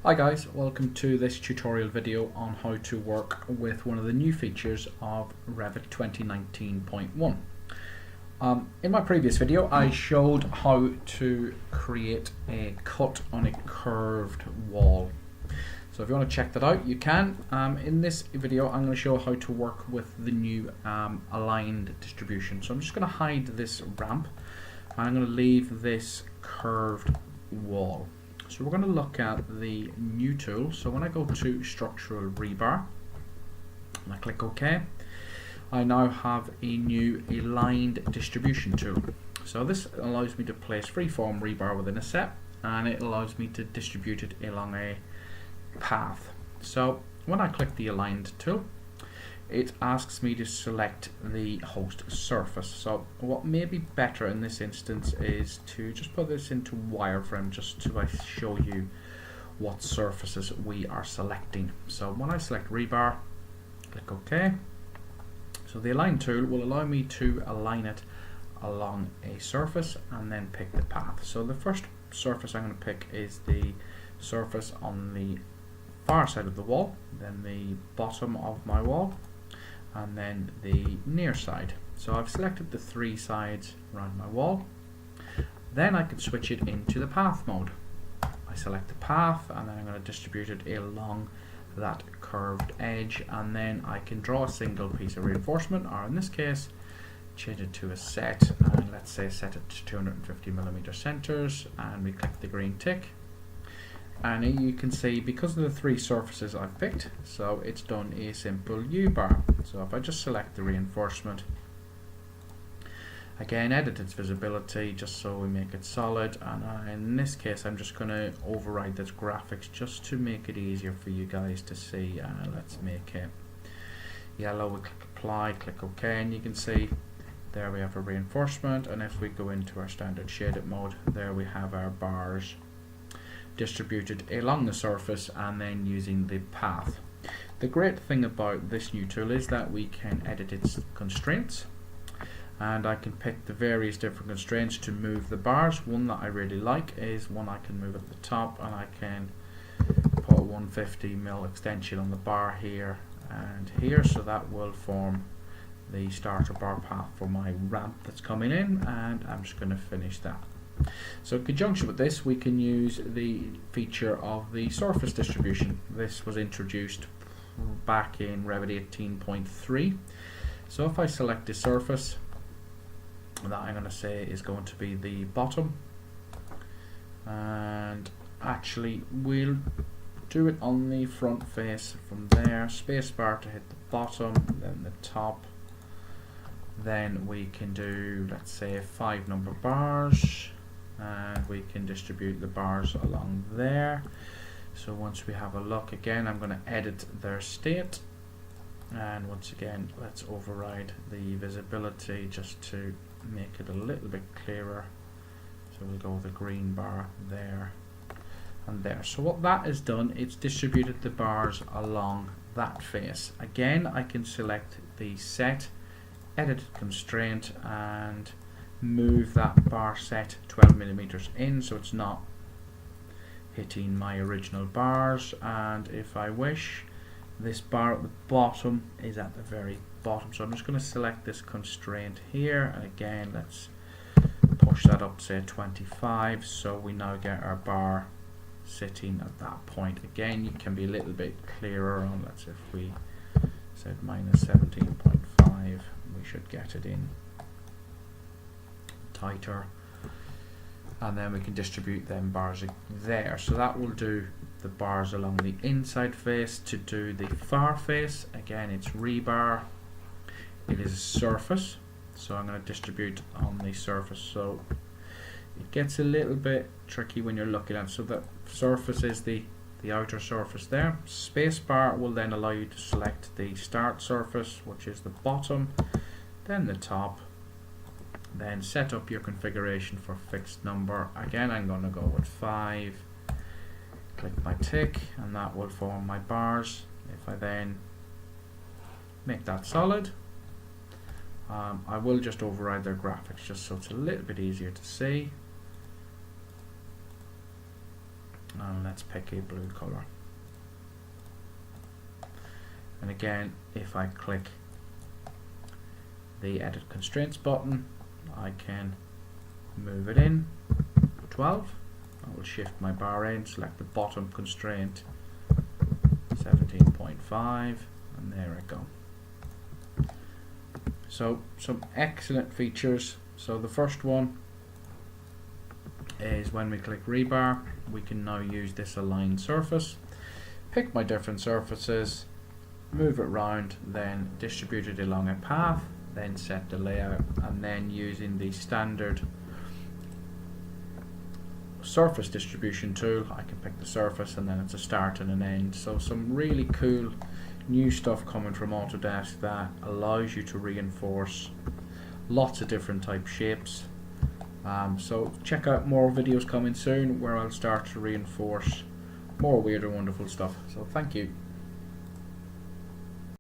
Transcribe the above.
Hi guys, welcome to this tutorial video on how to work with one of the new features of Revit 2019.1. In my previous video I showed how to create a cut on a curved wall. So if you want to check that out, you can. In this video I'm going to show how to work with the new aligned distribution. So I'm just going to hide this ramp and I'm going to leave this curved wall. So we're going to look at the new tool. So when I go to structural rebar and I click OK, I now have a new aligned distribution tool. So this allows me to place freeform rebar within a set, and it allows me to distribute it along a path. So when I click the aligned tool, it asks me to select the host surface. So what may be better in this instance is to just put this into wireframe just to show you what surfaces we are selecting. So when I select rebar, click OK. So the align tool will allow me to align it along a surface and then pick the path. So the first surface I'm going to pick is the surface on the far side of the wall, then the bottom of my wall, and then the near side. So I've selected the three sides around my wall. Then I can switch it into the path mode. I select the path and then I'm going to distribute it along that curved edge, and then I can draw a single piece of reinforcement, or in this case change it to a set, and let's say set it to 250mm centers, and we click the green tick. And you can see, because of the three surfaces I've picked, so it's done a simple U-bar. So if I just select the reinforcement, again edit its visibility just so we make it solid, and in this case I'm just going to override this graphics just to make it easier for you guys to see. Let's make it yellow. We click apply, click OK, and you can see there we have a reinforcement, and if we go into our standard shaded mode, there we have our bars distributed along the surface and then using the path. The great thing about this new tool is that we can edit its constraints, and I can pick the various different constraints to move the bars. One that I really like is one I can move at the top, and I can put a 150mm extension on the bar here and here, so that will form the starter bar path for my ramp that's coming in, and I'm just going to finish that. So in conjunction with this, we can use the feature of the surface distribution. This was introduced back in Revit 18.3. So if I select the surface that I'm going to say is going to be the bottom, and actually we'll do it on the front face from there, spacebar to hit the bottom, then the top, then we can do, let's say, 5 number bars, and we can distribute the bars along there. So once we have a look, again I'm going to edit their state, and once again let's override the visibility just to make it a little bit clearer. So we'll go with the green bar there and there. So what that has done, it's distributed the bars along that face. Again, I can select the set, edit constraint, and move that bar set 12mm in so it's not hitting my original bars, and if I wish, this bar at the bottom is at the very bottom. So I'm just going to select this constraint here, and again let's push that up, say 25, so we now get our bar sitting at that point. Again, you can be a little bit clearer on, let's say if we said -17.5, we should get it in tighter, and then we can distribute them bars there. So that will do the bars along the inside face. To do the far face, again it's rebar, it is a surface, so I'm going to distribute on the surface. So it gets a little bit tricky when you're looking at it. So the surface is the outer surface there. Spacebar will then allow you to select the start surface, which is the bottom, then the top, then set up your configuration for fixed number. Again I'm going to go with 5, click my tick, and that will form my bars. If I then make that solid, I will just override their graphics just so it's a little bit easier to see. and let's pick a blue color. And again, if I click the edit constraints button, I can move it in 12. I will shift my bar in, select the bottom constraint 17.5, and there I go. So some excellent features. So the first one is when we click Rebar, we can now use this align surface, pick my different surfaces, move it round, then distribute it along a path, then set the layout, and then using the standard surface distribution tool, I can pick the surface and then it's a start and an end. So some really cool new stuff coming from Autodesk that allows you to reinforce lots of different type shapes. So check out more videos coming soon where I'll start to reinforce more weird and wonderful stuff. So thank you.